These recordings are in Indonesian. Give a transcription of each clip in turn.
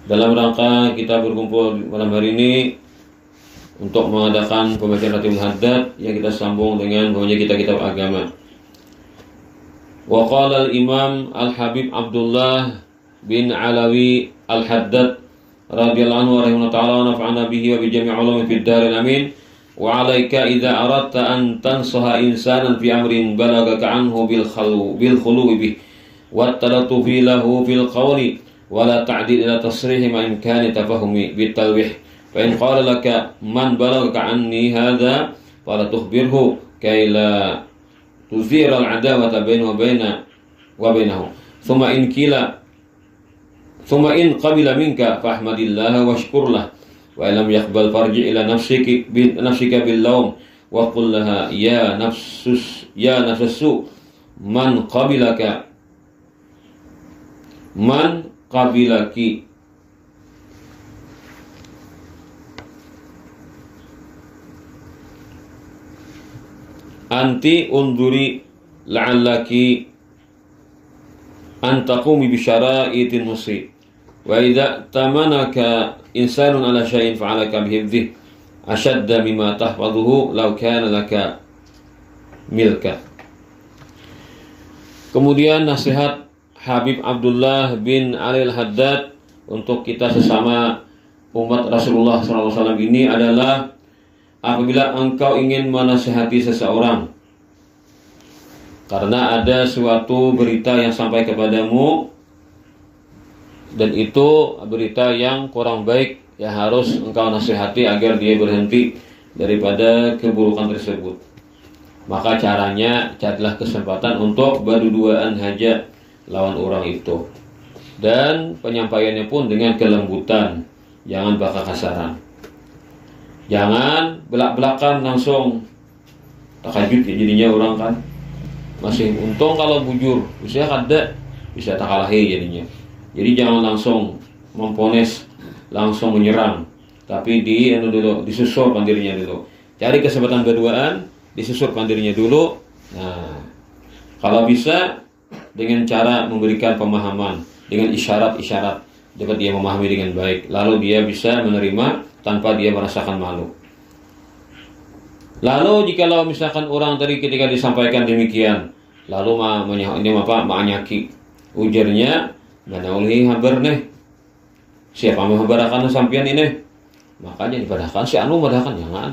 Dalam rangka kita berkumpul malam hari ini untuk mengadakan pembacaan Ratibul Haddad yang kita sambung dengan bawahnya kitab agama. Wa qala al-Imam Al-Habib Abdullah bin Alawi Al-Haddad radhiyallahu anhu wa ta'ala wa nafa'ana bihi wa bi jami' ulumi fid darin amin. Wa 'alaika idza aradta an tansaha insanan fi amrin balagaka anhu bil khulu bih wa talattufi lahu fil qawli ولا تعديل إلى تصريح مع إمكان تفهمي بالتلويح فإن قال لك من بلغك عني هذا فلا تخبره كي لا تثير العداوة بينه وبينه ثم إن قبل منك فاحمد الله واشكر له وإن لم يقبل فارجع إلى نفسك باللوم وقل لها يا نفس السوء من qabilaki anti unduri la'allaki an taqumi bi syara'itin musib wa idza tamanaka insanun ala syai'in fa'alaka bihifdhi ashadda mimma tahfazuhu law kana laka milka. Kemudian nasihat Habib Abdullah bin Ali Al-Haddad untuk kita sesama umat Rasulullah SAW ini adalah apabila engkau ingin menasihati seseorang karena ada suatu berita yang sampai kepadamu dan itu berita yang kurang baik, ya harus engkau nasihati agar dia berhenti daripada keburukan tersebut. Maka caranya carilah kesempatan untuk berduaan hajat lawan orang itu, dan penyampaiannya pun dengan kelembutan, jangan bakal kasaran, jangan belak-belakan langsung takajud ya jadinya orang kan. Masih untung kalau bujur bisa kada bisa takalahi jadinya. Jadi jangan langsung mempones, langsung menyerang, tapi disusurkan dirinya dulu, cari kesempatan berduaan, disusurkan dirinya dulu. Nah, kalau bisa dengan cara memberikan pemahaman dengan isyarat-isyarat dapat dia memahami dengan baik, lalu dia bisa menerima tanpa dia merasakan malu. Lalu jikalau misalkan orang tadi ketika disampaikan demikian lalu manyaki ujarnya manaulhi habar nih, siapa menghabarakan sampian ini, makanya dipadahkan si anu madahkan, jangan.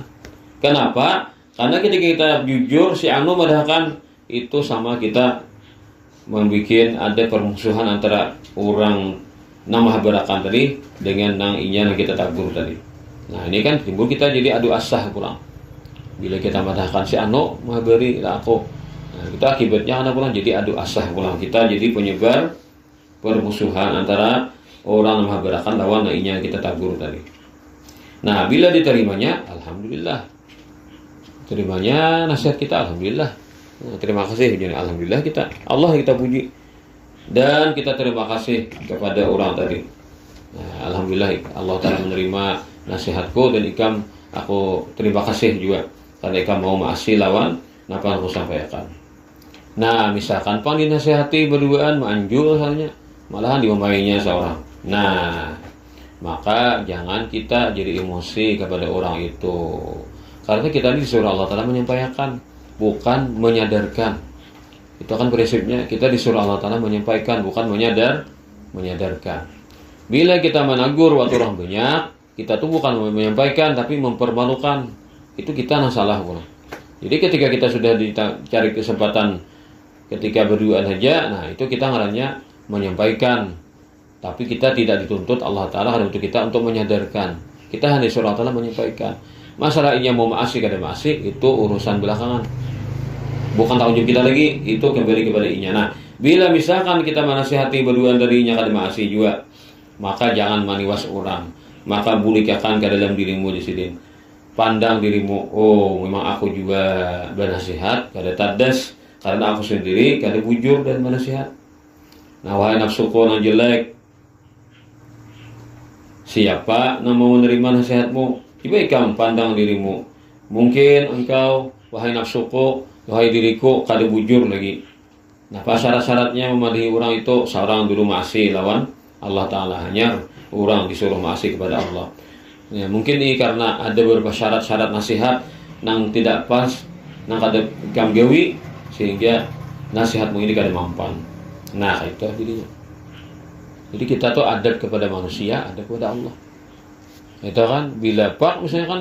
Kenapa? Karena ketika kita jujur si anu madahkan itu sama kita membuat ada permusuhan antara orang nama habarakan tadi dengan nang inya yang kita tagur tadi. Nah ini kan timbul kita jadi adu asah pulang. Bila kita matahkan si anu mahabari lah aku, nah, kita akibatnya anak pulang jadi adu asah pulang. Kita jadi penyebar permusuhan antara orang nama habarakan lawan nang inya yang kita tagur tadi. Nah bila diterimanya, alhamdulillah. Terimanya nasihat kita, alhamdulillah. Nah, terima kasih, jadi alhamdulillah Allah kita puji dan kita terima kasih kepada orang tadi. Nah, alhamdulillah Allah Ta'ala menerima nasihatku dan aku terima kasih juga karena ikam mau maasi lawan apa aku sampaikan. Nah misalkan pang dinasihati berduaan manjul misalnya, malahan dimamainya seorang. Nah maka jangan kita jadi emosi kepada orang itu, karena kita disuruh Allah Ta'ala menyampaikan, bukan menyadarkan. Itu kan prinsipnya, kita disuruh Allah Ta'ala menyampaikan, bukan menyadarkan. Bila kita menegur waktu orang banyak, kita tuh bukan menyampaikan tapi mempermalukan. Itu kita salah. Jadi ketika kita sudah dicari kesempatan ketika berduaan saja, nah itu kita ngarannya menyampaikan. Tapi kita tidak dituntut Allah Ta'ala untuk kita untuk menyadarkan. Kita hanya disuruh Allah Ta'ala menyampaikan. Masalah ini mau maasi kada maasi itu urusan belakangan, bukan tanggung jawab kita lagi, itu kembali kepada inya. Nah bila misalkan kita menasihati berduaan darinya kada maasi juga, maka jangan maniwas orang, maka bulikakan ke dalam dirimu disidin. Pandang dirimu, oh memang aku juga bernasihat kada tadas karena aku sendiri kada bujur dan bernasihat. Nah wahai nafsuku yang jelek, siapa yang mau menerima nasihatmu? Coba ikam pandang dirimu. Mungkin engkau, wahai nafsuku, wahai diriku, kada bujur lagi. Nah, apa syarat-syaratnya memadahi orang itu? Seorang dulu masih lawan Allah Ta'ala, hanya orang disuruh maasi kepada Allah. Ya, mungkin ini karena ada beberapa syarat-syarat nasihat nang tidak pas, nang kada gamgawi, sehingga nasihatmu ini kada mampan. Nah, itu jadinya. Jadi kita tuh adab kepada manusia, adab kepada Allah. Itu kan, bila pak misalnya kan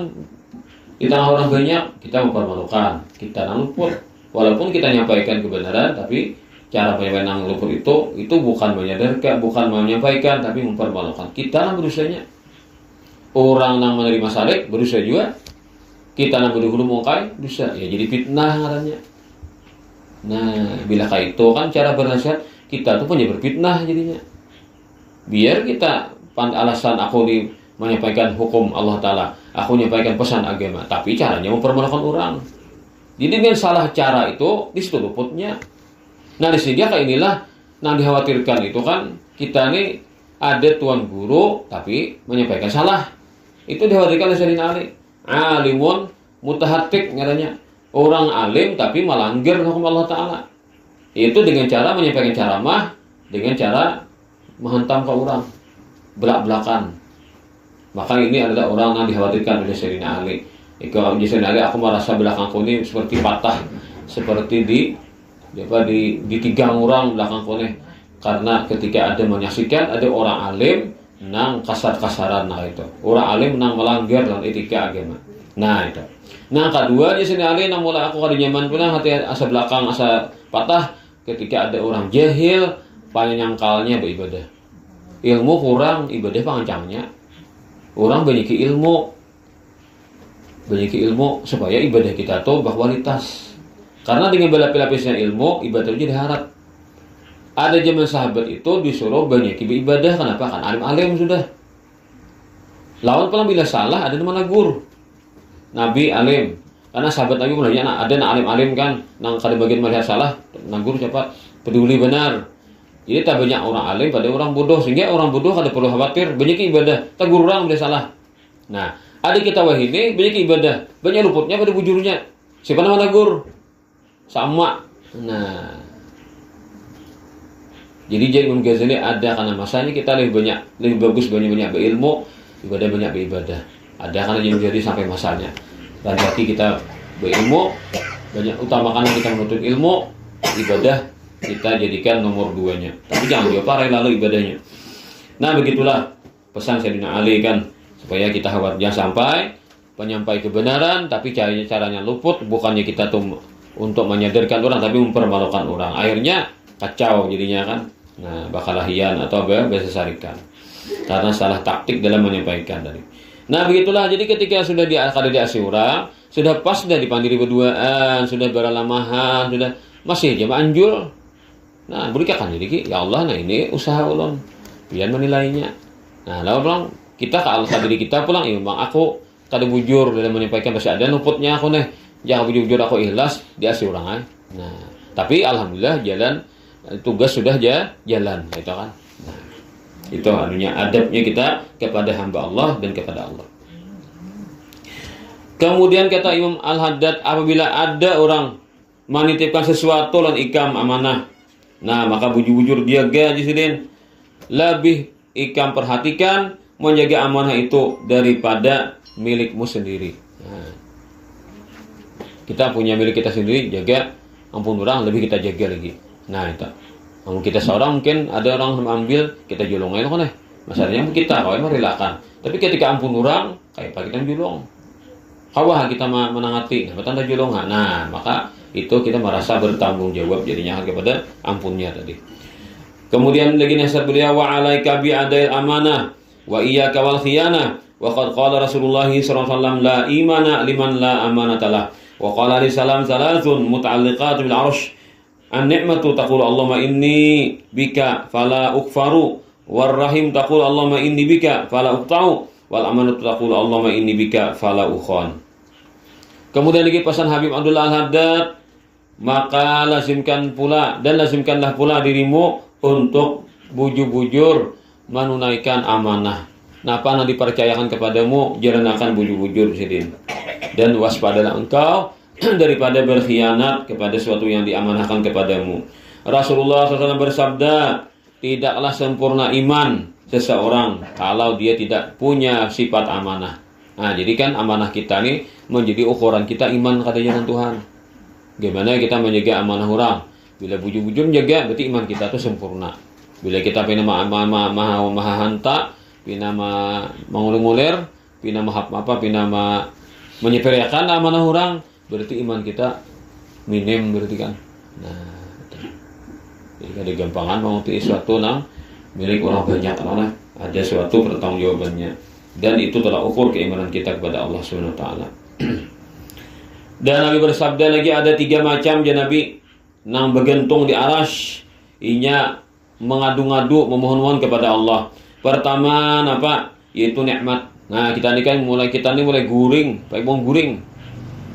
kita orang banyak, kita mempermalukan, kita luput. Walaupun kita nyampaikan kebenaran, tapi cara penyampaian luput itu bukan menyadarkan, bukan menyampaikan, tapi mempermalukan. Kita berusahanya. Orang yang menerima salik berusaha juga, kita yang berdahulu mukai dosa, ya jadi fitnah katanya. Nah, bila kayak itu kan cara bernasihat kita tuh punya berfitnah jadinya. Biar kita alasan aku menyampaikan hukum Allah Ta'ala, aku menyampaikan pesan agama, tapi caranya mempermalukan orang. Jadi dengan salah cara itu di situ luputnya. Nah, di sini kayak inilah yang dikhawatirkan itu kan kita nih ada tuan guru tapi menyampaikan salah. Itu dikhawatirkan oleh Sayyidina Ali. Alimun mutahatik ngaranya. Orang alim tapi melanggar hukum Allah Ta'ala. Itu dengan cara menyampaikan ceramah, dengan cara menghantam ke orang, belak-belakan. Maka ini adalah orang yang dikhawatirkan oleh Sayyidina Ali. Kalau Sayyidina Ali, aku merasa belakangku ini seperti patah, seperti ditigang orang belakangku ini. Karena ketika ada menyaksikan ada orang alim nang kasar-kasaran, nah itu orang alim nang melanggar dalam etika agama. Nah itu. Nah kedua di sini Ali nang mulai aku kada nyaman pula hati asa belakang asa patah ketika ada orang jahil panyangkalnya beribadah. Ilmu kurang, ibadah pangancangnya. Orang banyak ilmu supaya ibadah kita tuh berkualitas. Karena dengan berlapis-lapisnya ilmu, ibadah jadi harap. Ada zaman sahabat itu disuruh banyak ibadah, kenapa? Kan alim-alim sudah. Lawan pula bila salah ada nama nagur. Nabi alim. Karena sahabat Nabi mulanya ada alim-alim kan, nang kada bagian melihat salah, nagur siapa? Peduli benar. Jadi tak banyak orang alim pada orang bodoh, sehingga orang bodoh kada perlu khawatir banyak ibadah, tegur orang bila salah. Nah, ada kita wahini banyak ibadah, banyak luputnya pada bujurnya. Siapa nama nagur? Sama. Nah, jadi Imam Ghazali ada karena masanya kita lebih bagus banyak berilmu, ibadah banyak beribadah. Ada karena jadi sampai masanya. Dan hati kita berilmu, banyak utamakan kita menuntut ilmu, ibadah kita jadikan nomor 2-nya. Tapi jangan dioparai lalu ibadahnya. Nah, begitulah pesan Sayyidina Ali kan, supaya kita jangan sampai penyampai kebenaran tapi caranya luput, bukannya kita tuh untuk menyadarkan orang tapi mempermalukan orang. Akhirnya kacau jadinya kan. Nah, bakalahian atau bahasa sarikan. Karena salah taktik dalam menyampaikan tadi. Nah, begitulah. Jadi ketika sudah di asyura, sudah pas sudah dipandiri berduaan, sudah beralamahan, sudah masih aja manjul. Nah, berikan jadi ya Allah, nah ini usaha ulun. Biar menilainya. Nah, lalu pulang kita ke Allah diri kita pulang, ya Bang, aku kada bujur dalam menyampaikan bahasa ada luputnya aku nih. Jangan bujur aku ikhlas di asyura. Nah, tapi alhamdulillah jalan tugas sudah jalan, itu kan. Nah, itu anunya adabnya kita kepada hamba Allah dan kepada Allah. Kemudian kata Imam Al-Haddad, apabila ada orang menitipkan sesuatu lan ikam amanah, nah maka bujur-bujur dia gajisidin lebih ikam perhatikan menjaga amanah itu daripada milikmu sendiri. Nah, kita punya milik kita sendiri, jaga, ampun orang lebih kita jaga lagi. Nah itu, namun kita seorang mungkin ada orang mengambil kita julung itu kan masalahnya kita kau merelakan. Tapi ketika ampun orang kayak apa kita julung, kawah kita menangati, tanda julung. Nah maka itu kita merasa bertanggung jawab jadinya kepada ampunnya tadi. Kemudian lagi nasihat beliau, wa alaika bi adail amanah wa iyyaka wal khiyanah wa qad qala Rasulullah sallallahu alaihi wasallam la imana liman la amanatalah wa qala alaihi salam salatun muta'alliqatun bil 'arsy an-ni'matu taqulu Allahumma inni bika fala ukfaru war rahim taqulu Allahumma inni bika fala uqta'u wal amanatu taqulu Allahumma inni bika fala ukhon. Kemudian lagi pesan Habib Abdullah Al-Haddad, maka lazimkanlah pula dirimu untuk bujur-bujur menunaikan amanah. Napa yang dipercayakan kepadamu, jalankan bujur-bujur sidin. Dan waspadalah engkau daripada berkhianat kepada sesuatu yang diamanahkan kepadamu. Rasulullah SAW bersabda, tidaklah sempurna iman seseorang kalau dia tidak punya sifat amanah. Nah, jadi kan amanah kita nih menjadi ukuran kita iman kepada jalan Tuhan. Gimana kita menjaga amanah orang? Bila bujur-bujur menjaga, berarti iman kita itu sempurna. Bila kita pina maha hanta, pina mengulir-ngulir, pina menyepelekan amanah orang, berarti iman kita minim berarti kan. Nah, jadi ada gampangan mengerti suatu nang milik orang banyak mana ada suatu pertanggungjawabannya, dan itu telah ukur keimanan kita kepada Allah Subhanahu wa taala. Dan Nabi bersabda lagi ada 3 macam je Nabi nang bergantung di arash, inya mengadu-ngadu memohon-mohon kepada Allah. Pertama apa? Yaitu nikmat. Nah, kita ni kan mulai guring, pakai bong guring.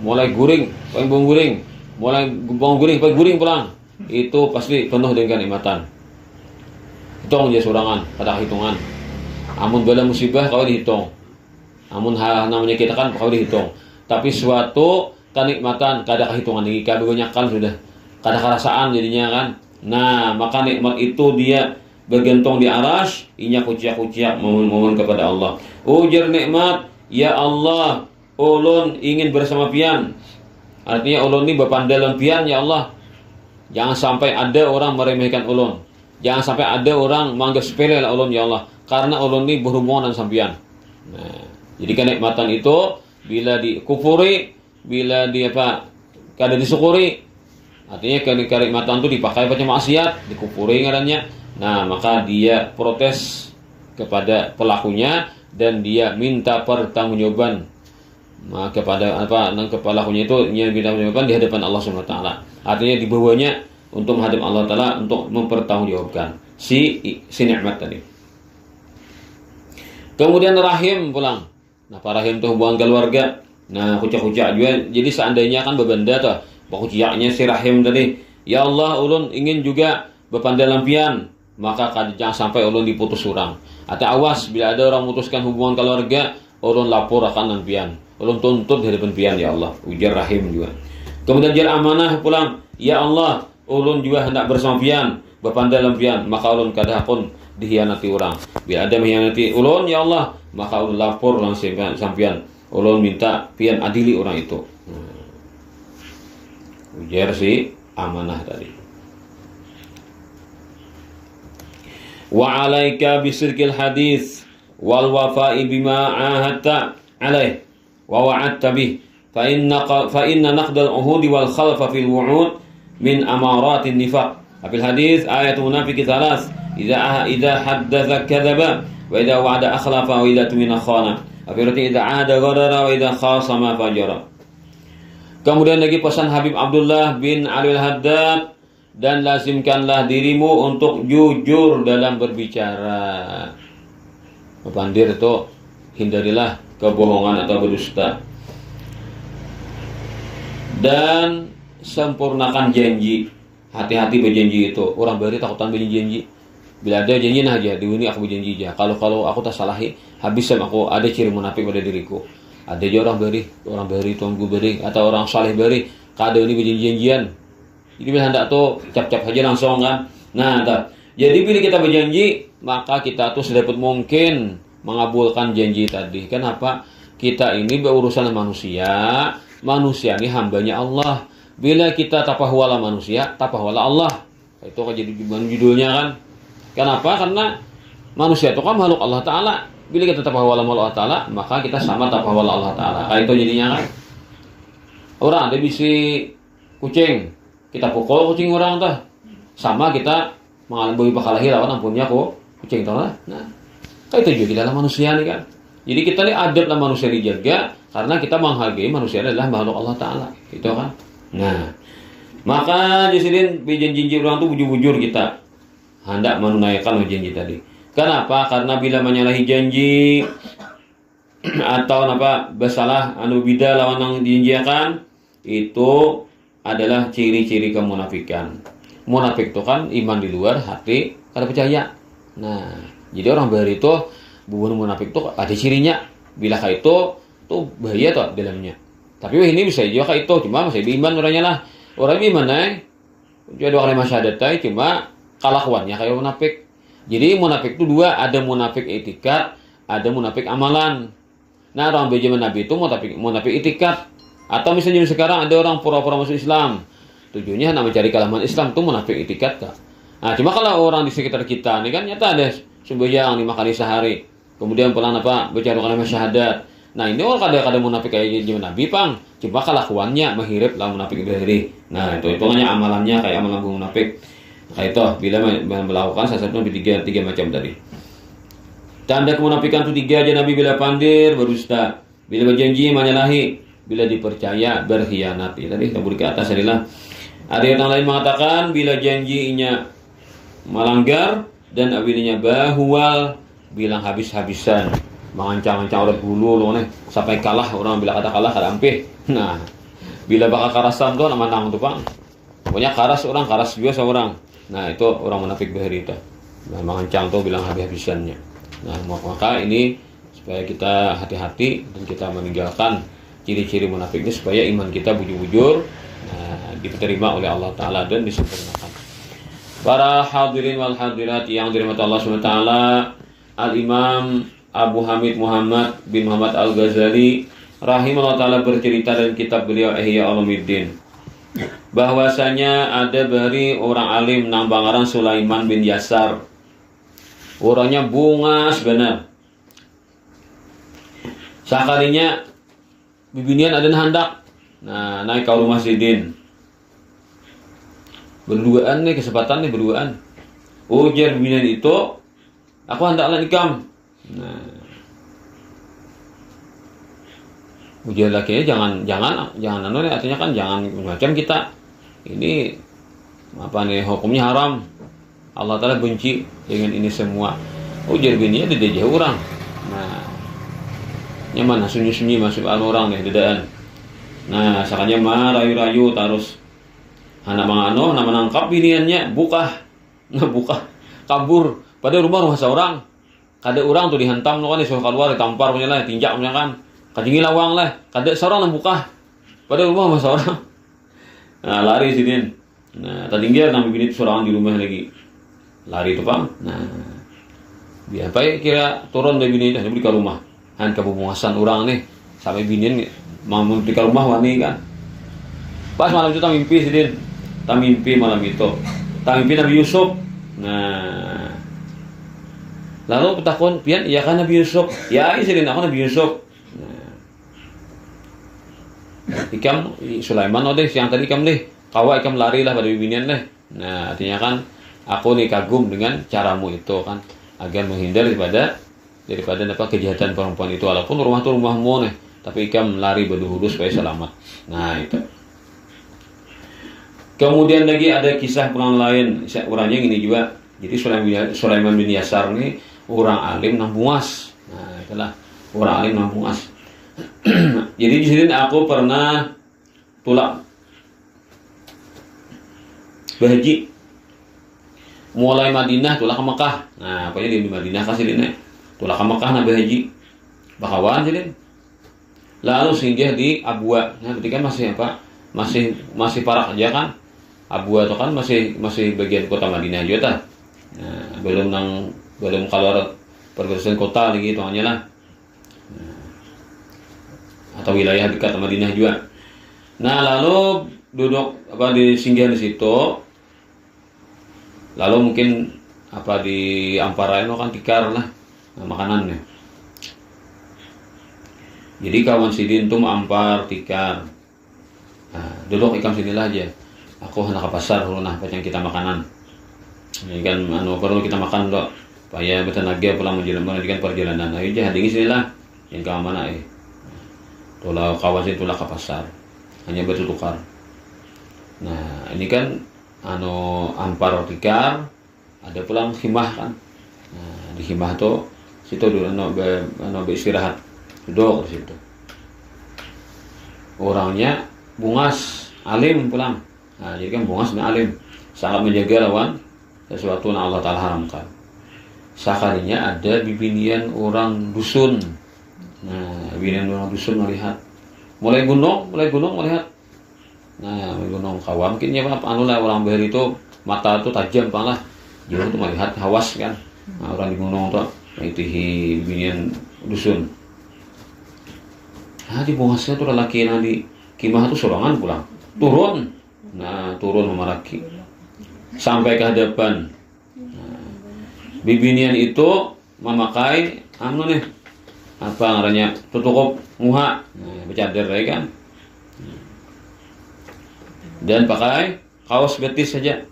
Mulai guring, pakai bong guring. Mulai bong guring, pakai guring pulang. Itu pasti penuh dengan kenikmatan. Hitung je sorangan pada hitungan. Amun bala musibah kau dihitung. Amun namanya kita kan kau dihitung. Tapi suatu kenikmatan kada kehitungan lagi, kada banyakkan sudah. Kada kerasaan jadinya kan. Nah, maka nikmat itu dia bergantung di arash, inya kuciak-kuciak mohon kepada Allah. Ujar nikmat, ya Allah, ulun ingin bersama pian. Artinya ulun ini berpandalan pian ya Allah. Jangan sampai ada orang meremehkan ulun. Jangan sampai ada orang menganggap sepele lah ulun ya Allah. Karena ulun ini berhubungan dengan sampian. Nah, jadi kenikmatan itu bila dikufuri, bila kada disyukuri, artinya kenikmatan itu dipakai pada maksiat, dikufuri ngarannya. Nah, maka dia protes kepada pelakunya dan dia minta pertanggungjawaban kepada pelakunya itu, dia minta pertanggungjawaban di hadapan Allah Subhanahu wa taala. Artinya dibawanya untuk menghadap Allah taala untuk mempertanggungjawabkan si nikmat tadi. Kemudian rahim pulang. Nah, para rahim itu hubungan keluarga. Nah, kucak-kucak juga. Jadi seandainya kan berbenda tuh, kucaknya si rahim tadi. Ya Allah, ulun ingin juga berpandai lampian, maka jangan sampai ulun diputus orang. Atau awas bila ada orang memutuskan hubungan keluarga, ulun lapor akan lampian. Ulun tuntut di hadapan pian ya Allah. Ujar rahim juga. Kemudian jar amanah pulang. Ya Allah, ulun juga hendak bersama pian, berpandai lampian, maka ulun kada pun dihianati orang. Bila ada mengkhianati ulun ya Allah, maka ulun lapor orang sampian. Ulun minta pian adili orang itu. Ujar si amanah tadi. Wa alaika bisirkil hadis wal wafa'i bima ahadta alaih wa wa'adta bih fa inna naqdal uhudi wal khalfa fil wu'ud min amaratin nifaq. Fil hadis ayatul munafiqi thalas idza haddatha kadzaba wa idza wa'ada akhlafa wa idza tumina khana. Berarti idza 'ada ghadara wa idza khasama fajara. Kemudian lagi pesan Habib Abdullah bin Ali al-Haddad, dan lazimkanlah dirimu untuk jujur dalam berbicara. Pandir itu hindarilah kebohongan atau berdusta. Dan sempurnakan janji. Hati-hati berjanji itu. Orang beri takutan berjanji. Bila ada janji nah aja, di ini aku berjanji aja. Kalau aku tak salahi, habis aku ada ciri munafik pada diriku. Ada aja orang beri, tuanku beri, atau orang saleh beri, kado ini berjanjian. Jadi bila hendak tuh cap-cap saja langsung kan. Nah, jadi bila kita berjanji, maka kita tuh sedapat mungkin mengabulkan janji tadi. Kenapa? Kita ini berurusan dengan manusia. Manusia ini hambanya Allah. Bila kita tapahwala manusia, tapahwala Allah. Itu kan jadi judulnya kan. Kenapa? Karena manusia itu kan makhluk Allah Ta'ala. Bila kita tapahwala Allah Ta'ala, maka kita sama tapahwala Allah Ta'ala. Kayak itu jadinya kan. Orang ada bisi kucing, kita pukul kucing orang tuh. Sama kita mengalami bakal lahir lawan ampunnya kucing tuh lah. Nah, kayak itu juga kita adalah manusia nih kan. Jadi kita nih adab lah manusia dijaga karena kita menghargai manusia adalah makhluk Allah Ta'ala. Gitu kan. Nah, maka di sini janji orang tuh bujur-bujur kita hendak menunaikan janji tadi. Kenapa? Karena bila menyalahi janji atau bersalah bidah lawan yang dijanjikan, itu adalah ciri-ciri kemunafikan. Munafik itu kan iman di luar, hati kada percaya. Nah, jadi orang beri itu bukan munafik itu ada cirinya. Bila kayak itu tuh bahaya tuh dalamnya. Tapi ini bisa juga kayak itu, cuma masih beriman orangnya lah. Orang iman jadi dua kali syahadat cuma kelakuannya kayak munafik. Jadi munafik itu dua, ada munafik etikat, ada munafik amalan. Nah, orang zaman Nabi itu munafik etikat. Atau misalnya sekarang ada orang pura-pura masuk Islam. Tujuannya nak mencari kalaman Islam, itu munafik etikat kah? Nah, cuma kalau orang di sekitar kita ini kan nyata ada sembahyang 5 kali sehari. Kemudian pulang bercari kalimat syahadat. Nah, ini orang kadang munafik kayak zaman Nabi, Pang. Cuma kelakuannya menghirip lah munafik itu. Nah, itu hitungannya amalannya kayak amalan munafik. Nah, itu bila melakukan salah satu tiga macam tadi. Tanda kemunafikan itu 3 aja Nabi: bila pandir berdusta, bila berjanji menyalahi, bila dipercaya berkhianati. Tadi kita beri ke atas adalah ada yang lain mengatakan bila janjinya melanggar dan abilinya bahual, bilang habis-habisan, mengancam-ancam orang dulu loh nih sampai kalah, orang bila kata kalah kada ampih. Nah, bila bakal karasan tuh nama nang tuh Bang. Pokoknya karas juga seorang. Nah, itu orang munafik berita. Nah, mengancam tuh bilang habis-habisannya. Nah, maka ini supaya kita hati-hati dan kita meninggalkan ciri-ciri munafik ini supaya iman kita bujur-bujur, diterima oleh Allah Ta'ala dan disempurnakan. Para hadirin wal hadirat yang dirahmati Allah SWT, Al-Imam Abu Hamid Muhammad bin Muhammad Al-Ghazali rahimahullah ta'ala bercerita dalam kitab beliau Ihya Ulumuddin bahwasanya ada dari orang alim nang Bangaran Sulaiman bin Yasar. Orangnya bungas benar. Sakalinya bibinian ada hendak naik ke rumah Sidin. Berduaan nih, kesempatan nih berduaan. Ujar bibinian itu, aku hendaklah nikam. Nah, ujar lakinya jangan artinya kan jangan macam kita. Ini apa nih, hukumnya haram. Allah Ta'ala benci dengan ini semua. Ujar bininya ada jauh orang. Nah, nyaman sunyi-sunyi masuk orang nih dedaan. Nah, sakanya rayu-rayu terus anak mangano nama nangkap biniannya buka kabur pada rumah seorang. Kada orang tuh dihantam tuh kan, disuruh keluar, ditampar punya lah, tinjak punya kan, kajingi lawang lah, kada seorang buka pada rumah seorang. Nah, lari sini. Nah, tadi dia nama bini seorang di rumah lagi, lari tuh Bang. Nah, biar apa ya kira turun dari bini itu beli ke rumah, han kebumungasan orang nih sampai binian mau beli ke rumah wani kan. Pas malam itu mimpi sini, mimpi malam itu, mimpi Nabi Yusuf. Nah, lalu petakon pian, iya kan Nabi Yusuf? Ya, iya aku Nabi Yusuf. Nah, ikam Sulaiman deh, yang tadi ikam deh, kawa ikam lari lah pada bibinian deh. Nah, artinya kan aku nih kagum dengan caramu itu kan, agar menghindar daripada apa kejahatan perempuan itu. Walaupun rumah itu rumahmu nih, tapi ikam lari berduhulu supaya selamat. Nah, itu. Kemudian lagi ada kisah pulang lain, orangnya ini juga. Jadi Sulaiman bin Yasar ini orang alim nang bungas. Nah, itulah orang alim nang bungas. Jadi di sini aku pernah tulak berhaji mulai Madinah tulak ke Mekah. Nah, pokoknya di Madinah kasih ini tulak ke Mekah nah berhaji. Bakawan jadi. Lalu singgah di Abwa. Nah, ketika masih apa? Masih parah aja kan? Abwa itu kan masih bagian kota Madinah juga. Nah, belum keluar perbatasan kota lagi itu hanya lah. Atau wilayah dekat Madinah juga. Nah, lalu duduk di singgah di situ. Lalu mungkin di Ampara itu kan tikar lah makanannya. Jadi kawan Sidin tuh ampar tikar. Nah, duduk ikam sinilah aja. Aku hendak ke pasar dulu nah yang kita makanan. Ini kan perlu kita makan dok. Supaya bertenaga pulang melanjutkan perjalanan. Ayo jah dingin sinilah. Yang ke mana Tulah kawan situ tulah ke pasar. Hanya bertukar. Nah, ini kan ampar tikar, ada pulang khimah kan. Nah, di khimah tuh situ dulu beristirahat. Duduk di situ. Orangnya bungas, alim pulang. Nah, jadi kan bungas dan alim sangat menjaga lawan sesuatu yang Allah Ta'ala haramkan. Sekalinya ada bibinian orang dusun. Nah, bibinian orang dusun melihat mulai gunung melihat. Nah, mulai gunung kawam mungkin ya orang bahir itu mata itu tajam lah. Jauh itu melihat hawas kan. Orang di gunung tuh itihi binian dusun. Di bungasnya tuh lelaki yang di kimah tuh sorangan pulang turun. Turun memaraki sampai ke hadapan. Bibinian itu memakai nih apa ngarannya tutup muha, bercadar ya kan, dan pakai kaos betis saja.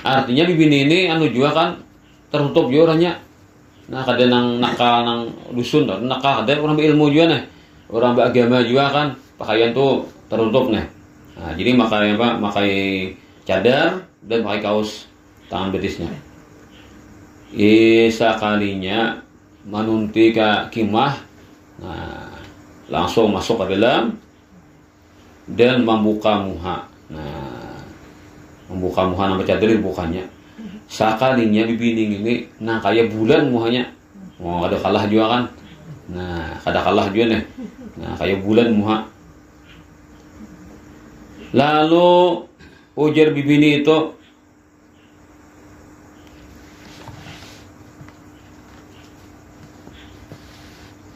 Artinya bibini ini juga kan tertutup juga orangnya. Kada nang nakal nang dusun tuh nakal, ada orang berilmu juga nih, orang beragama juga kan pakaian tuh tertutup nih. Jadi pakai cadar dan pakai kaos tangan betisnya. Sekalinya manunti ke kimah, langsung masuk ke dalam dan membuka muha. Membuka muha nama cadar dibukanya. Sekalinya bibini ini, kayak bulan muhanya. Ada kalah juga kan. Kada kalah juga nih. Kayak bulan muha. Lalu ujar bibini itu,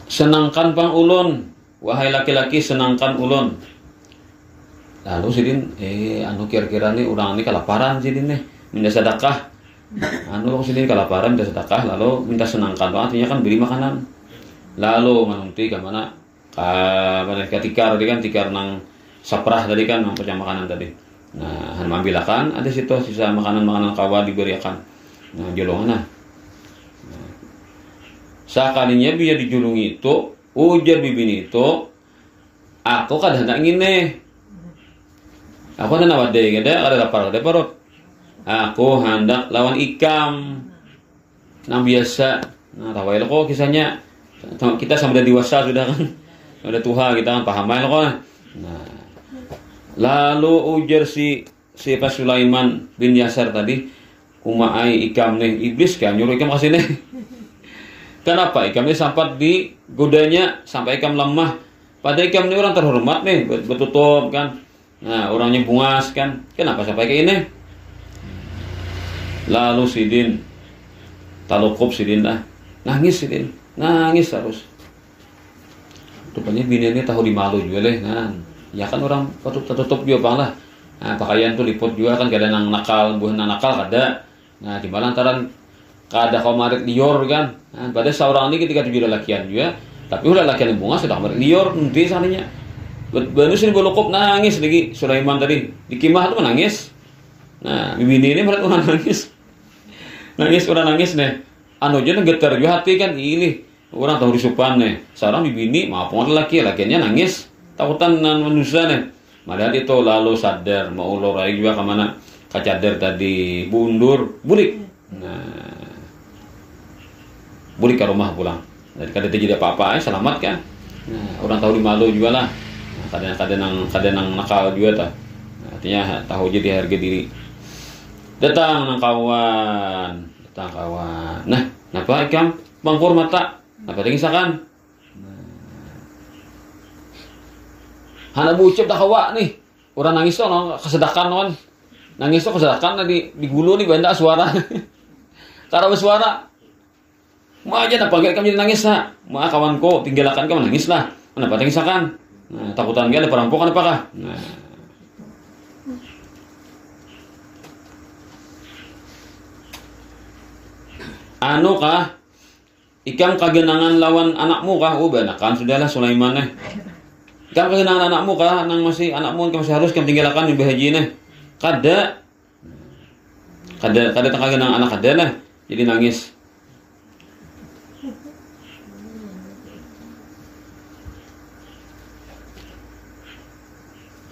senangkan pang ulun, wahai laki-laki senangkan ulun. Lalu sidin, kira-kira nih orang ini kelaparan sidin nih, minta sedekah. Sidin kelaparan minta sedekah, lalu minta senangkan, artinya kan beri makanan. Lalu manunti ke mana? Ke tikar tadi kan, tikar nang saprah tadi kan, pecah makanan tadi. Ambilakan ada situ sisa makanan kawa diberikan. Jolongan sekalinya biar dijulungi itu, ujar bibini itu, aku kada hendak ngine. Aku hendak wadai, kada lapar, kada perut. Aku hendak lawan ikam. Nang biasa. Tawai lo kok kisahnya. Kita sama dewasa sudah kan. Sudah tua kita kan paham lo kok. Lalu ujar si Pak Sulaiman bin Yasar tadi, kumaai ikam nih iblis kan nyuruh ikam kasih nih. Kenapa ikam ini sampai digodanya sampai ikam lemah? Pada ikam ini orang terhormat nih, bertutup kan. Orangnya bungas kan. Kenapa sampai kayak ini? Lalu sidin talukup sidin lah. Nangis sidin. Nangis terus. Rupanya bini ini tahu dimalu juga leh kan. Ya kan orang tertutup juga bang lah. Pakaian tuh liput juga kan, kada nang nakal, buah nakal kada. Di lantaran kada kau marit lior kan. Pada seorang ini ketika tujuh lelakian juga, tapi udah lelakian yang bunga sudah marit lior nanti sananya. Banus ini bolokop nangis lagi Sulaiman tadi di kimah tuh menangis. Bini ini malah orang nangis. Orang nangis nih. Aja getar juga hati kan ini. Orang tahu disupan nih. Seorang bini maaf lakiannya nangis. Takutan manusia nih. Padahal itu lalu sadar mau ulur lagi juga kemana kacadar tadi bundur bulik. Bulik ke rumah pulang. Jadi kada terjadi apa-apa, selamat kan. Orang tahu dimalu juga lah. Kadang nakal juga tak. Artinya tahu jadi harga diri. Datang nang kawan. Napa ikam bangkur mata? Napa tengisakan? Hana bucep dah kawa nih. Orang nangis tuh kesedakan non. Nangis tuh kesedakan di gulu nih benda suara. Cara bersuara. Ma aja nak panggil kami nangis lah. Ma kawanku tinggalkan kamu nangis lah. Kenapa tengisakan? Takutan dia ada perampokan apakah? Kah? Ikam kagenangan lawan anakmu kah? Banakan sudahlah Sulaiman nih. Ikam kagenangan anakmu kah? Nang masih anakmu masih harus kamu tinggalkan di bahaji nih. Kada kagenangan anak kada lah. Jadi nangis.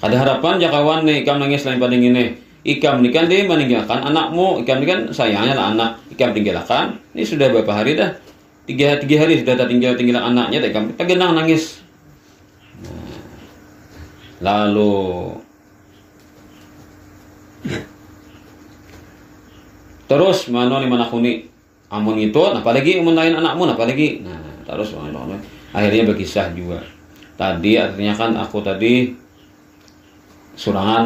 Ada harapan jakawan nih ikam nangis lain pada ini. Ikam ni kan dia meninggalkan anakmu. Ikam ni kan sayangnya lah anak. Ikam tinggalkan. Ini sudah berapa hari dah? 3 hari sudah tinggal anaknya. Ikam genang nangis. Lalu terus mana kuni amun itu, apalagi amun lain anakmu, apalagi. Terus akhirnya berkisah juga. Tadi artinya kan aku tadi surangan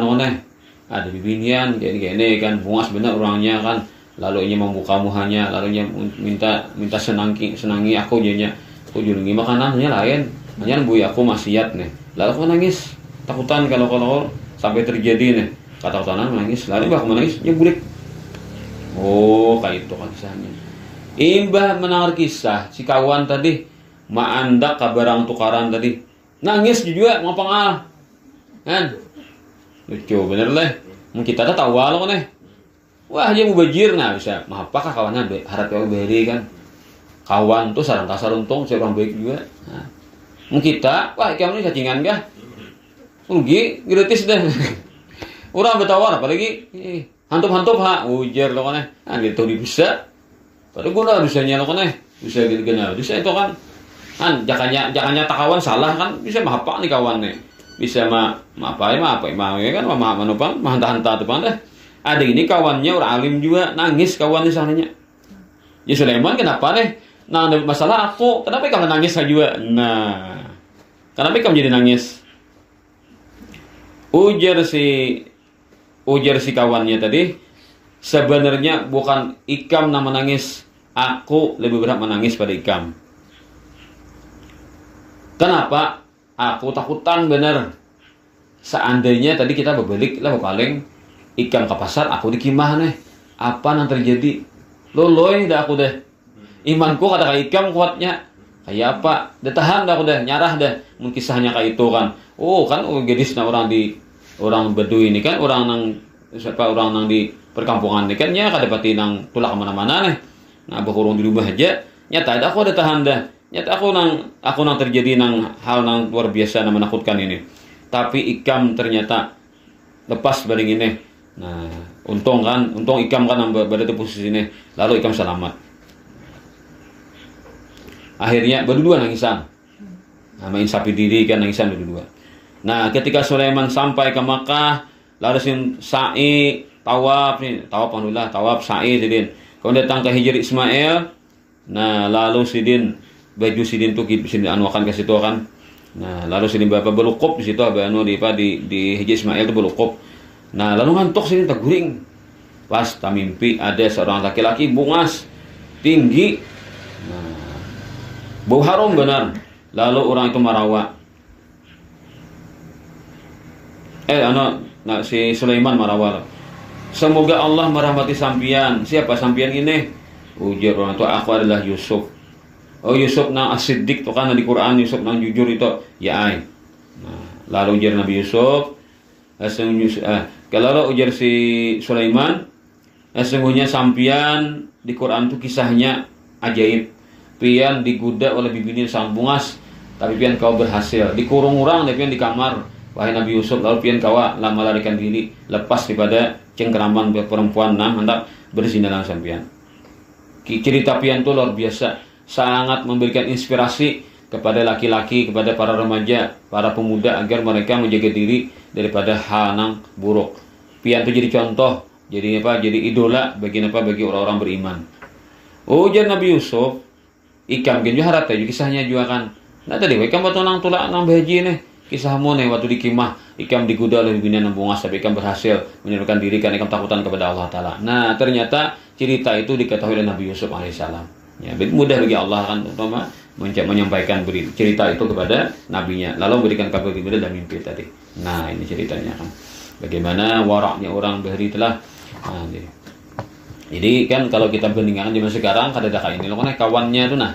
ada bibinian gini kan bungas bener orangnya kan, lalu ia membuka muhanya, lalu ia minta senangi aku jadinya, aku junungi makanannya lain, hanya bu aku maksiat nih, lalu aku nangis takutan kalau sampai terjadi nih kata-kata nangis, lalu aku menangis nyebulik. Oh kayak itu kan kisahnya. Imbah menawar kisah si kawan tadi maandak kabarang tukaran tadi nangis juga mau pengal kan lucu bener lah kita tahu walau nih wah dia mubajir nah bisa apakah kawannya harap yang beri kan kawan tuh sarang kasar untung seorang baik juga nah, kita wah kamu ini cacingan kah rugi gratis deh orang bertawar apalagi hantup ha ujar lo kan gitu bisa padahal gue udah bisanya lo kan bisa gini bisa itu kan jakanya tak kawan salah kan bisa apa nih kawan nih bisa apa kan manupang hanta tuh pan deh ada ini kawannya orang alim juga nangis kawannya sananya ya Sulaiman kenapa nih nah ada masalah aku kenapa kamu nangis juga nah kenapa kamu jadi nangis ujar si kawannya tadi sebenarnya bukan Ikam nama nangis, aku lebih berat menangis pada Ikam. Kenapa? Aku takutan bener. Seandainya tadi kita berbalik lah paling Ikam ke pasar, aku di kimah nih. Apa yang terjadi? Loloy dah aku deh. Imanku kata Ikam kuatnya. Kayak apa? Dah tahan dah aku deh, nyarah deh. Mungkin kisahnya kayak itu kan. Oh kan gadis orang Badui ini kan orang nang di perkampungan ini kan ya kadapati nang tulak kemana-mana nih nah berkurung di rumah aja nyata aku ada tahan dah nyata aku nang terjadi nang hal nang luar biasa nang menakutkan ini tapi Ikam ternyata lepas baling ini nah untung Ikam kan nang berada di posisi ini lalu Ikam selamat akhirnya berdua nangisan main sapi diri kan nangisan berdua nah ketika Sulaiman sampai ke Makkah lalu sa'i tawaf sa'i sidin kemudian datang ke Hijri Ismail nah lalu sidin baju sidin tuh sidin anuakan ke situ kan nah lalu sidin bapak belukop di situ di Hijri Ismail itu belukop nah lalu ngantuk sidin terguring pas tak mimpi ada seorang laki-laki bungas tinggi nah bau harum benar lalu orang itu marawak si Sulaiman marawal. Semoga Allah merahmati sampian. Siapa sampian ini? Ujar orang itu aku adalah Yusuf. Oh Yusuf nang as-siddiq itu kan di Quran Yusuf nang jujur itu ya ai. Nah, lalu ujar Nabi Yusuf, kalau ujar si Sulaiman, sesungguhnya sampian di Quran itu kisahnya ajaib. Pian digoda oleh bibini sang bungas, tapi pian kau berhasil. Dikurung orang, tapi pian di kamar. Wahai Nabi Yusuf, lalu pian kawa lama melarikan diri lepas daripada cengkeraman perempuan hendak berzina dengan sampian. Cerita pian itu luar biasa, sangat memberikan inspirasi kepada laki-laki, kepada para remaja, para pemuda agar mereka menjaga diri daripada hal yang buruk. Pian itu jadi contoh, jadi idola bagi orang-orang beriman. Ujar Nabi Yusuf, Ikam kan juga harap kisahnya juga kan. Nah tadi Ikam batu nang tulak nang bahaji nih. Kisahmu nih waktu di kimah Ikam digoda oleh bibinian yang bungas tapi Ikam berhasil menyelamatkan diri karena Ikam takutan kepada Allah Ta'ala. Nah ternyata cerita itu diketahui oleh Nabi Yusuf alaihissalam ya, mudah bagi Allah kan terutama menyampaikan cerita itu kepada nabinya lalu memberikan kabar gembira dan mimpi tadi. Nah ini ceritanya kan bagaimana waraknya orang bahari telah jadi kan kalau kita bandingkan zaman sekarang kada ada kayak ini loh kan kawannya tuh nah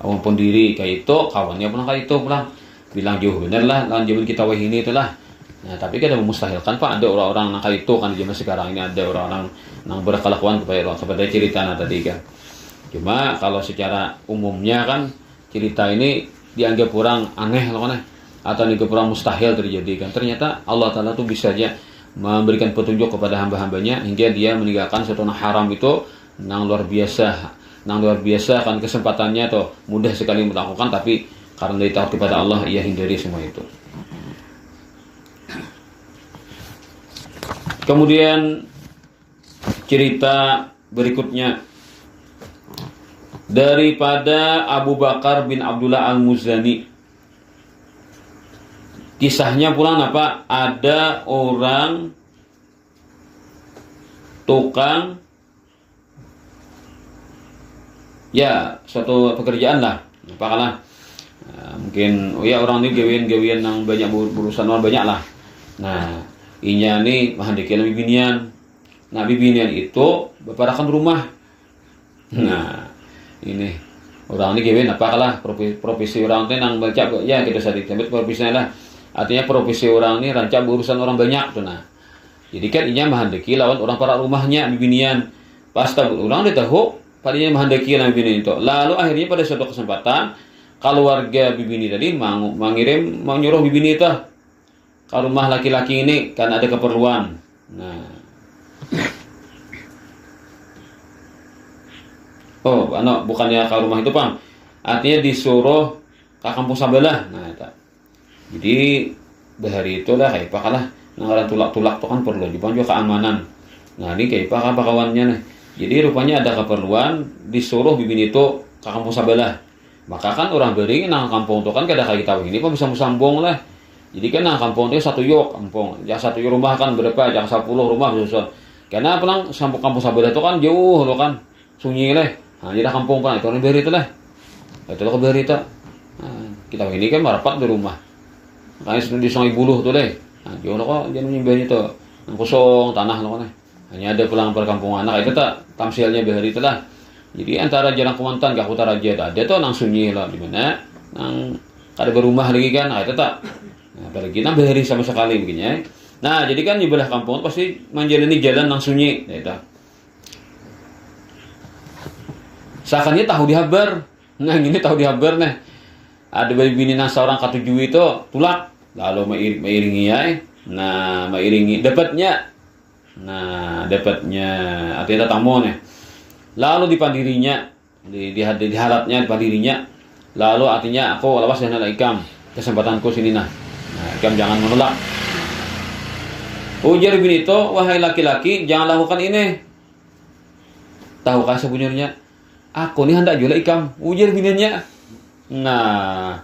kawan pun diri kayak itu kawannya pun kayak itu pulang bilang jauh bener lah lawan zaman kita wah ini itulah. Nah tapi kita memustahilkan Pak ada orang-orang yang kayak itu kan di zaman sekarang ini ada orang-orang yang berkelakuan kepada cerita tadi kan. Cuma kalau secara umumnya kan cerita ini dianggap kurang aneh loh kan atau dianggap kurang mustahil terjadi kan. Ternyata Allah Ta'ala tuh bisa aja memberikan petunjuk kepada hamba-hambanya hingga dia meninggalkan suatu haram itu yang luar biasa kan kesempatannya atau mudah sekali melakukan tapi karena dari taat kepada Allah ia hindari semua itu. Kemudian cerita berikutnya daripada Abu Bakar bin Abdullah Al-Muzani. Kisahnya pulang apa? Ada orang tukang, ya suatu pekerjaan lah, apalah. Nah, mungkin orang ini gawian yang banyak berurusan orang banyak lah. Nah, inya nih mahandiki lebih binian. Nah, bibinian itu beparakan rumah. Nah, ini orang ini gawian apalah profesi orang itu nang baca ya kita sadar sampai profesinya lah. Artinya profesi orang ini rancak berurusan orang banyak tuh. Nah, jadi kan inya mahandiki lawan orang para rumahnya bibinian. Pas tahu orang dia tahu padanya mahandiki lang bibinian itu. Lalu akhirnya pada suatu kesempatan kalau warga bibini tadi mau nyuruh bibini itu ke rumah laki-laki ini karena ada keperluan. Nah, bukannya ke rumah itu Bang. Artinya disuruh ke kampung sebelah. Nah, itu. Jadi bahari itu lah kayak pakalah ngaran tulak-tulak itu kan perlu juga keamanan. Nah, ini kayak apa kawannya nih. Jadi rupanya ada keperluan disuruh bibini itu ke kampung sebelah. Maka kan orang bering nang kampung itu kan kada kayak kita begini kok bisa musambung lah. Jadi kan nang kampung itu satu yok kampung. Ya satu yok rumah kan berapa? Yang 10 rumah susun. Karena pulang kampung sebelah itu kan jauh loh kan. Sunyi lah. Nah, jadi kampung pulang itu orang beri itu lah. Itu loh beri itu. Nah, kita begini kan merapat di rumah. Makanya sudah di Sungai Buluh tuh deh. Nah, jauh loh kok jangan nyimben itu. Yang kosong tanah loh kan. Hanya ada pulang perkampungan anak itu tak tamsilnya beri itu lah. Jadi antara Jalan Kumantan ke Kota Raja ada tuh nang sunyi lah di mana nang kada berumah lagi kan, nah itu tak. Nah, apalagi nang bahari sama sekali begini. Nah, jadi kan di belah kampung pasti menjalani jalan nang sunyi, ya itu. Seakannya tahu dihabar. Nah, ini tahu dihabar nih. Ada bini nang seorang ketujuh itu tulak, lalu meiringi ya. Nah, meiringi dapatnya. Nah, dapatnya artinya tamu nih. Lalu dipandirinya, diharapnya dipandirinya. Lalu artinya aku lawas dan ikam kesempatanku sini nah. Nah, ikam jangan menolak. Ujar bin itu, wahai laki-laki, jangan lakukan ini. Tahukah sebenarnya? Aku ni hendak jual ikam. Ujar bininya. Nah,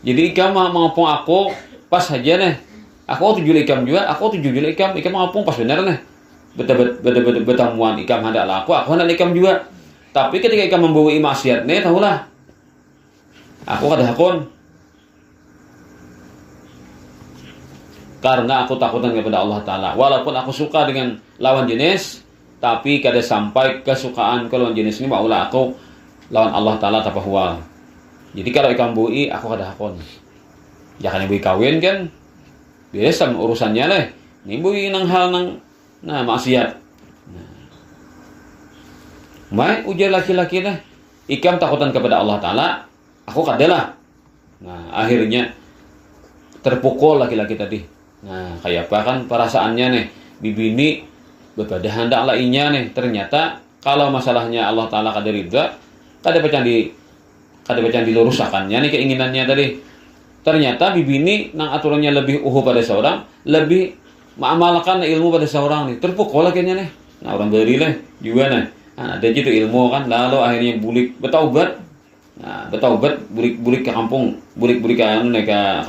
jadi ikam mengapung aku pas saja nih. Aku tujuh ikam juga, aku tujuh ikam mengapung pas benar nih. Bertemuan ikam hendak laku, aku hendak ikam juga. Tapi ketika ikam membawa maksiat nih, tahulah aku kada hakun. Karena aku takutan kepada Allah Ta'ala. Walaupun aku suka dengan lawan jenis, tapi kada sampai kesukaan ke lawan jenis ini maulah aku lawan Allah Ta'ala tapahwal. Jadi kalau ikam bui, aku kada hakun. Jangan bui kawin kan, biasa urusannya lah. Ini bui nang hal nang nah maksiat. Mai ujar laki-laki lah, ikam takutan kepada Allah Ta'ala, aku kadalah. Nah, akhirnya terpukul laki-laki tadi. Nah, kayak apa kan perasaannya nih, bibini bepada hendak lainnya nih. Ternyata kalau masalahnya Allah Ta'ala kada ridha, kada pacan dilurusakannya nih keinginannya tadi. Ternyata bibini nang aturannya lebih pada seorang, lebih mengamalkan ilmu pada seorang nih. Terpukul akhirnya nih. Nah, orang beri lah juga nih. Nah, ada gitu ilmu kan, lalu akhirnya bulik bertaubat. Nah, bertaubat bulik ke kampung, bulik ke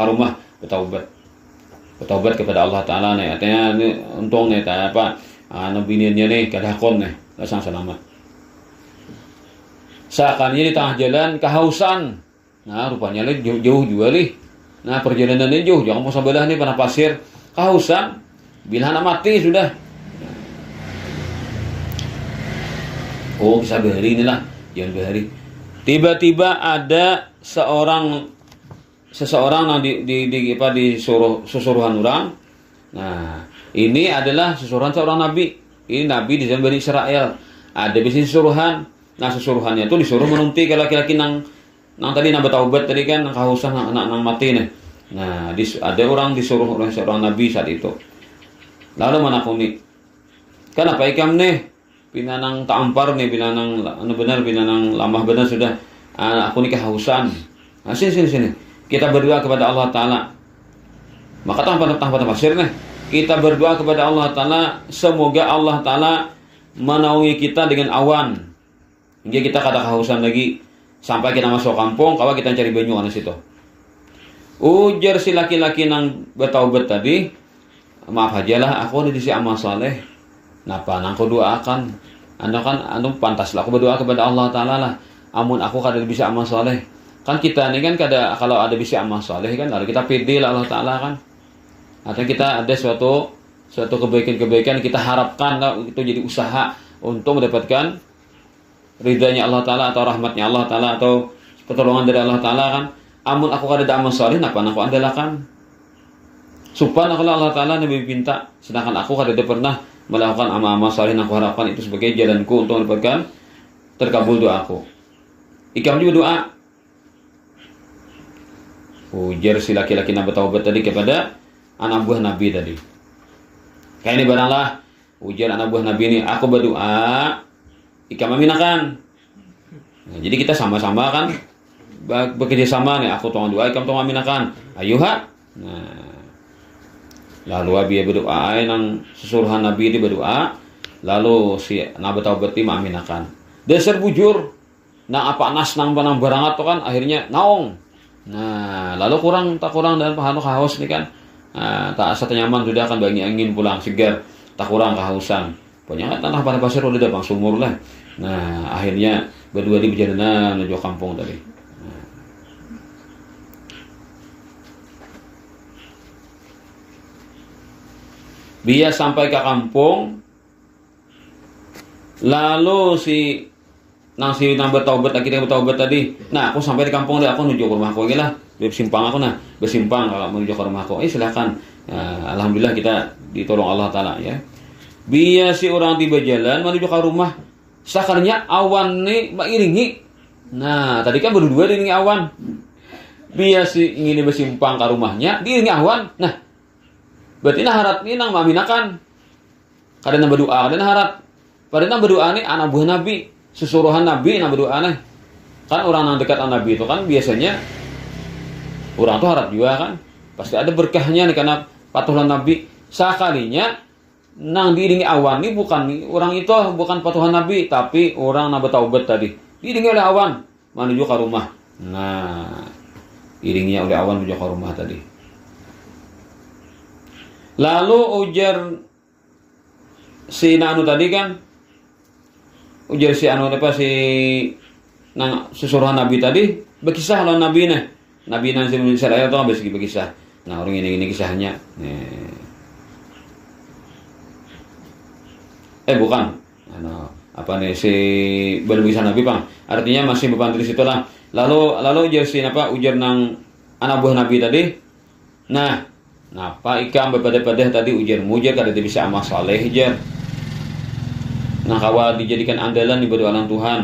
rumah bertaubat kepada Allah Ta'ala nih. Artinya ini untung nih apa bininya nih kada hakon nih, langsung selamat. Seakannya di tengah jalan kehausan. Nah, rupanya leh jauh juga nih. Nah, perjalanannya jauh, jangan mau sebelah nih pada pasir, kehausan. Bila anak mati sudah. Oh, bisa bahari inilah, jangan bahari. Tiba-tiba ada seseorang yang disuruh susuruhan orang. Nah, ini adalah susuruhan seorang nabi. Ini nabi di zaman Bani Israel. Ada bisnis susuruhan. Nah, susuruhannya itu disuruh menunti ke laki-laki nang tadi nang bertaubat tadi kan nang kehausan nang mati nih. Nah, ada orang disuruh oleh seorang nabi saat itu. Lalu menakuni. Kenapa ikam nih? Binanang taampar nih, binanang lamah benar sudah. Aku nih kehausan. Nah, sini. Kita berdoa kepada Allah Ta'ala. Maka tanpa pasir nih. Kita berdoa kepada Allah Ta'ala. Semoga Allah Ta'ala menaungi kita dengan awan. Hingga kita kada kehausan lagi. Sampai kita masuk kampung, kalau kita cari banyu di situ. Ujar si laki-laki nang bertaubat tadi, maaf aja lah, aku ada di si amal soleh. Napa nang aku doakan? Anu pantaslah aku berdoa kepada Allah Ta'ala lah. Amun aku kada bisa amal soleh. Kan kita ini kan kada, kalau ada bisa amal soleh kan, lalu kita pede lah Allah Ta'ala kan. Atau kita ada suatu kebaikan-kebaikan kita harapkan lah, itu jadi usaha untuk mendapatkan ridhanya Allah Ta'ala atau rahmatnya Allah Ta'ala atau pertolongan dari Allah Ta'ala kan. Amun aku kada ada amal soleh, napa aku andalakan? Subhanallah Allah Ta'ala Nabi minta, sedangkan aku kada pernah melakukan amal-amal soleh yang aku harapkan itu sebagai jalanku untuk mendapatkan terkabul doaku. Ikam juga doa. Ujar si laki-laki yang bertaubat tadi kepada anak buah Nabi tadi. Kayak ini baranglah. Ujar anak buah Nabi ini, aku berdoa, ikam aminakan. Nah, jadi kita sama-sama kan bekerja sama nih, aku tolong doa, ikam tolong aminakan. Ayo ha. Nah, lalu dia berdoa, nang susuruhan Nabi itu berdoa, lalu si Nabi taubat itu aminakan. Dasar bujur, nang apa nas nang barangat tuh kan akhirnya naong. Nah, lalu kurang dan pahanu haus nih kan. Nah, tak asa nyaman sudah akan bagi angin pulang segar, tak kurang kehausan. Pokoknya tanah pada pasir udah dabang sumur lah. Nah, akhirnya berdua di perjalanan menuju kampung tadi. Nah. Dia sampai ke kampung, lalu si nang bertaubat lagi yang bertaubat tadi. Nah, aku sampai di kampung deh, aku menuju ke rumahku lagi lah. Bersimpang aku nah, bersimpang kalau menuju ke rumahku. Silakan. Alhamdulillah kita ditolong Allah Ta'ala ya. Biar si orang tiba jalan menuju ke rumah, sakarnya awan nih mengiringi. Nah, tadi kan berdua diiringi awan. Biar si ingin bersimpang ke rumahnya, diiringi awan. Nah, berarti harat ini nang maminakan. Kadang berdoa, kadang harat. Padahal berdoa nih anak buah Nabi, susuruhan Nabi nang berdoa nih. Kan orang yang dekat Nabi itu kan biasanya orang tuh harap juga kan. Pasti ada berkahnya nih karena patuhan Nabi. Sekalinya nang diiringi awan ini bukan orang itu bukan patuhan Nabi, tapi orang yang bertaubat tadi. Diiringi oleh awan menuju ke rumah. Nah, diiringinya oleh awan menuju ke rumah tadi. Lalu ujar si Nanu tadi kan, ujar si Anu apa si nang susuruhan Nabi tadi berkisah lawan Nabi nih. Nabi nang si Israel itu habis berkisah. Nah, orang ini kisahnya. Bukan. Apa nih si berbisa Nabi Bang. Artinya masih berbantu di situ lah. Lalu ujar si ujar nang anak buah Nabi tadi. Nah, napa ikam berpada-pada tadi ujar mujar kada bisa amal saleh jar. Nah, kawal dijadikan andalan di berdoa Tuhan.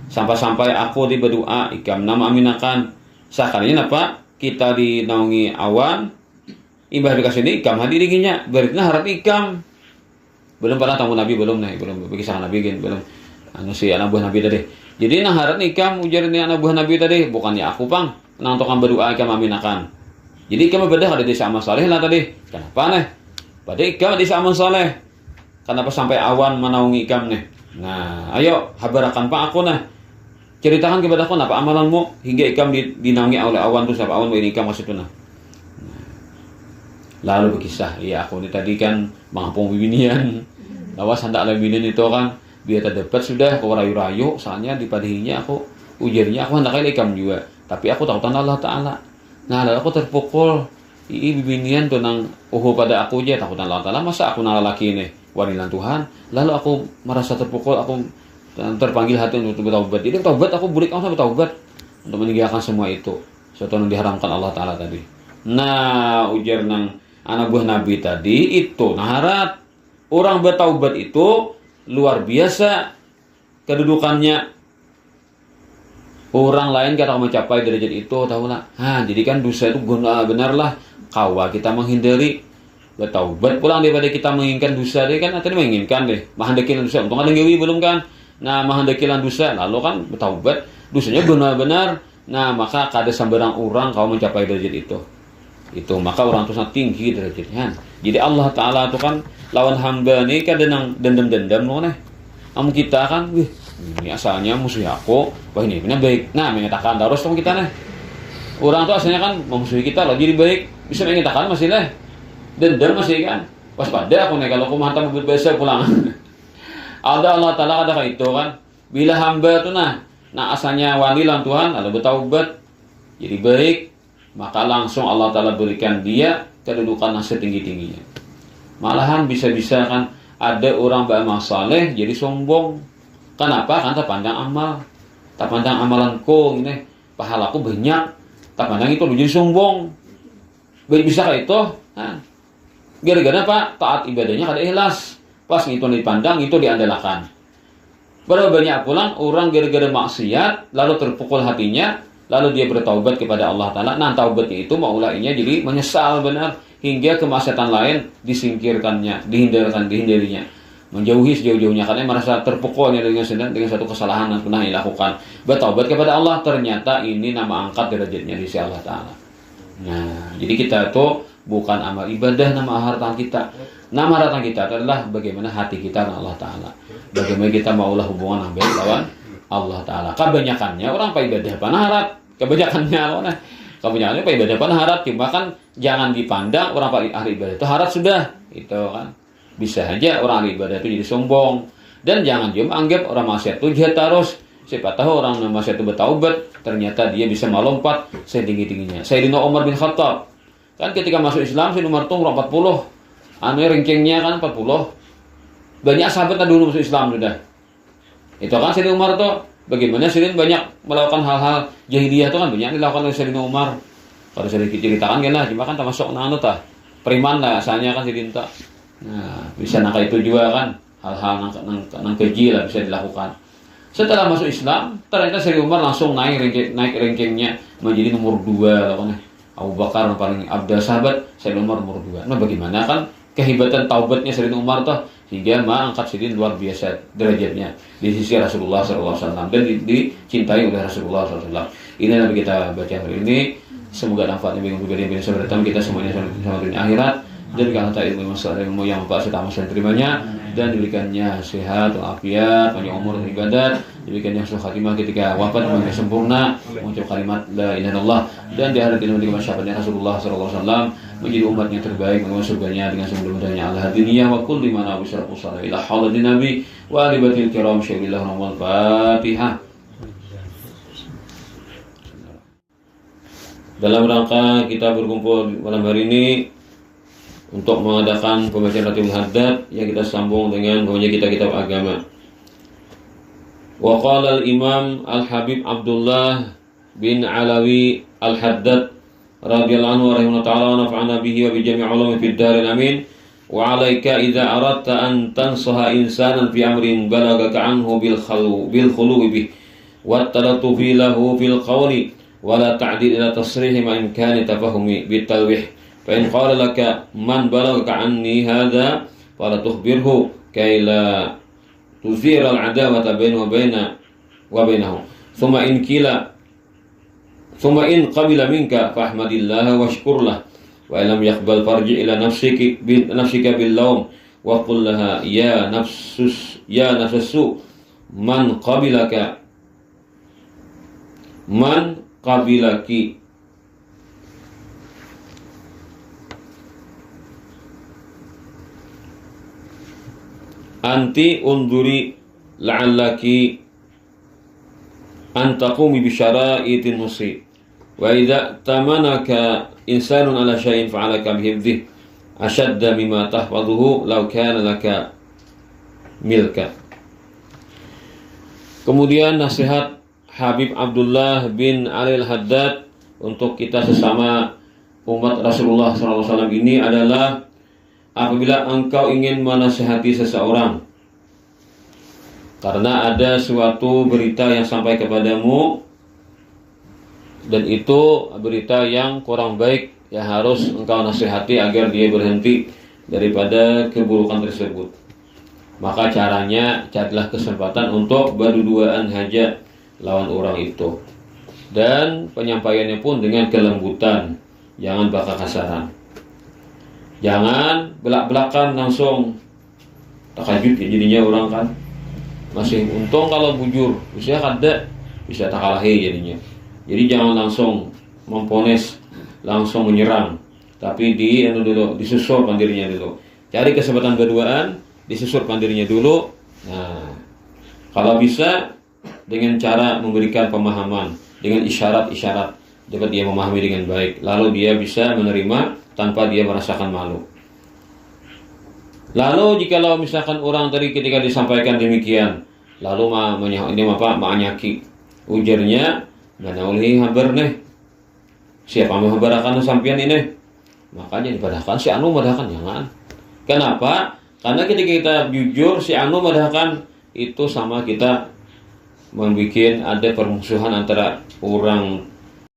Sampai-sampai aku di berdoa ikam nama aminakan. Sakarnya napa kita dinaungi awan. Imbah dikasih ini ikam hadir dinginnya. Berarti harap ikam. Belum pernah tamu Nabi belum berkisah Nabi kan belum. Si anak buah Nabi tadi. Jadi nah harap ikam ujar ini anak buah Nabi tadi bukannya aku pang. Nang tokan berdoa ikam aminakan. Jadi ikam berbeda ada di amal saleh lah tadi. Kenapa nih? Pada ikam di amal saleh. Kenapa sampai awan menaungi ikam nih? Nah, ayo habarakan pak aku nah. Ceritakan kepada aku apa amalanmu hingga ikam dinaungi oleh awan tu siapa awan ini ikam maksud tu nah. Lalu berkisah, ya aku ini tadi kan mengapung bibinian. Lawas hendak bibinian itu kan biar terdapat sudah aku rayu-rayu soalnya di padinya aku ujarnya aku hendak ikam juga. Tapi aku takutan Allah Ta'ala. Nah, lalu aku terpukul. Bibinian tu nang pada aku aja takutan Allah Ta'ala. Masa aku nang lelaki ini wanilan Tuhan. Lalu aku merasa terpukul. Aku terpanggil hati untuk bertaubat. Jadi taubat aku burik aku bertaubat untuk meninggalkan semua itu. Sesuatu yang diharamkan Allah Ta'ala tadi. Nah, ujar nang anak buah Nabi tadi itu naharat. Orang bertaubat itu luar biasa kedudukannya. Orang lain kata mencapai derajat itu tahu lah. Jadi kan dosa itu benar lah. Kawa kita menghindari bertaubat pulang daripada kita menginginkan dosa deh kan. Atau menginginkan deh menghendakilan dosa. Untung ada ngewi belum kan. Nah menghendakilan dosa lalu kan bertaubat dosanya benar-benar. Nah maka kada sembarang orang kau mencapai derajat itu maka orang itu sangat tinggi derajatnya. Jadi Allah Ta'ala itu kan lawan hamba nih kada nang dendam-dendam loh nih. Namun kita kan ini asalnya musuh aku, wah ini benar baik. Nah mengatakan terus sama kita nih. Orang tuh asalnya kan memusuhi kita loh, jadi baik bisa mengitakan masih lah, dendam masih kan, waspada aku nih kalau aku mantap berbahasa pulang. Ada Allah Taala ada kayak itu kan, bila hamba tuh nah asalnya wali lan Tuhan lalu bertaubat jadi baik, maka langsung Allah Taala berikan dia kedudukan yang setinggi-tingginya. Malahan bisa-bisa kan ada orang beramal saleh jadi sombong. Kenapa? Kan tak pandang amal, tak pandang amalanku ini, pahalaku banyak. Tak pandang itu jadi sombong. Bisa kayak itu, nah. Gara-gara apa? Taat ibadahnya kada ikhlas. Pas itu dipandang, itu diandalkan. Berapa banyak pulang orang gara-gara maksiat, lalu terpukul hatinya, lalu dia bertaubat kepada Allah Ta'ala. Nah, taubatnya itu maulainya jadi menyesal benar. Hingga kemaksiatan lain disingkirkannya, dihindarinya. Menjauhi sejauh-jauhnya karena merasa terpukulnya dengan satu kesalahan yang pernah dilakukan. Bertaubat kepada Allah, ternyata ini nama angkat derajatnya di sisi Allah Ta'ala. Nah, jadi kita itu bukan amal ibadah nama harta kita. Nama harta kita adalah bagaimana hati kita dengan Allah Ta'ala. Bagaimana kita maulah hubungan yang baik lawan Allah Ta'ala. Kebanyakannya orang pak ibadah panaharat. Kebanyakannya pak ibadah panaharat. Cuma kan jangan dipandang orang pak ahli ibadah itu harat sudah. Itu kan. Bisa aja orang ahli ibadah itu jadi sombong. Dan jangan cuma anggap orang maksiat itu jahat terus. Siapa tahu orang maksiat itu bertaubat, ternyata dia bisa melompat setinggi-tingginya. Sayyidina Umar bin Khattab kan ketika masuk Islam, Sayyidina Umar itu umur 40. Rankingnya kan 40. Banyak sahabat dulu masuk Islam sudah. Itu kan Sayyidina Umar tuh bagaimana Sayyidina banyak melakukan hal-hal jahiliyah itu kan banyak dilakukan oleh Sayyidina Umar. Kalau saya ceritakan kan lah, cuma kan termasuk periman lah asalnya kan Sayyidina. Nah, bisa nangka itu juga kan hal-hal nang keji lah bisa dilakukan. Setelah masuk Islam, ternyata Sayyidina Umar langsung naik rankingnya menjadi nomor 2 lah kan. Abu Bakar yang paling abdal sahabat, Sayyidina Umar nomor 2. Nah, bagaimana kan kehebatan taubatnya Sayyidina Umar tuh sehingga angkat Sayyidina luar biasa derajatnya di sisi Rasulullah SAW dan dicintai oleh Rasulullah SAW. Ini yang kita baca hari ini. Semoga manfaatnya bagi pribadi yang bisa bertemu kita semuanya sama dunia akhirat. Dan karena ilmu masalah ilmu yang Pak serta masalah terimanya dan diberikannya sehat, walafiat, panjang umur dan ibadat, diberikannya husnul khatimah ketika wafat dengan sempurna, mengucap kalimat la ilaha illallah dan dihadapkan dengan syafaatnya Rasulullah SAW menjadi umat yang terbaik menuju surganya dengan semudah-mudahnya Allah dunia wa kulli ma nabi sallallahu alaihi ila haladin nabi wa alibatil kiram syairillah wal fatihah. Dalam rangka kita berkumpul malam hari ini untuk mengadakan pembacaan Ratibul Haddad yang kita sambung dengan pembacaan kitab agama. Wa qala al-Imam Al-Habib Abdullah bin Alawi Al-Haddad radhiyallahu anhu rahimahullah ta'ala nafa'ana bihi wa bi jami' ulumi fid darin amin. Wa 'alaika idza aradta an tansaha insanan fi amrin balagaka anhu bil khulu bih wa talattufi lahu fil qawli wa la ta'dil ila tasrih ma imkani tafahumi bit talwih. فإن قال لك من بلغك عني هذا فلا تخبره كي لا تثير العداوة بينه وبينه ثم إن قبل منك فاحمد الله واشكر له وإن لم يقبل فارجع إلى نفسك باللوم وقل لها يا نفس السوء من قبلك anti unduri la'allaki an taqumi bi syara'itin musib wa idza tamanaka insanun ala syai'in fa'alaka bihifdhi ashadda mimma tahfadhuhu law kana laka milka. Kemudian nasihat Habib Abdullah bin Ali Al-Haddad untuk kita sesama umat Rasulullah SAW ini adalah apabila engkau ingin menasihati seseorang karena ada suatu berita yang sampai kepadamu dan itu berita yang kurang baik yang harus engkau nasihati agar dia berhenti daripada keburukan tersebut, maka caranya carilah kesempatan untuk berduaan hajat lawan orang itu dan penyampaiannya pun dengan kelembutan, jangan bakal kasaran. Jangan belak-belakan langsung takajud ya jadinya orang kan. Masih untung kalau bujur, bisa tak kalahi jadinya. Jadi jangan langsung memponis, langsung menyerang. Tapi disusurkan dirinya dulu. Cari kesempatan berduaan, disusurkan dirinya dulu. Nah, kalau bisa dengan cara memberikan pemahaman, dengan isyarat-isyarat, dapat dia memahami dengan baik. Lalu dia bisa menerima tanpa dia merasakan malu. Lalu jikalau misalkan orang tadi ketika disampaikan demikian, lalu manyaki, ujarnya, mana oleh habar nih, siapa mau habarakan sampian ini? Makanya dipadahkan si anu madahkan jangan. Kenapa? Karena ketika kita jujur si anu madahkan itu sama kita membuat ada permusuhan antara orang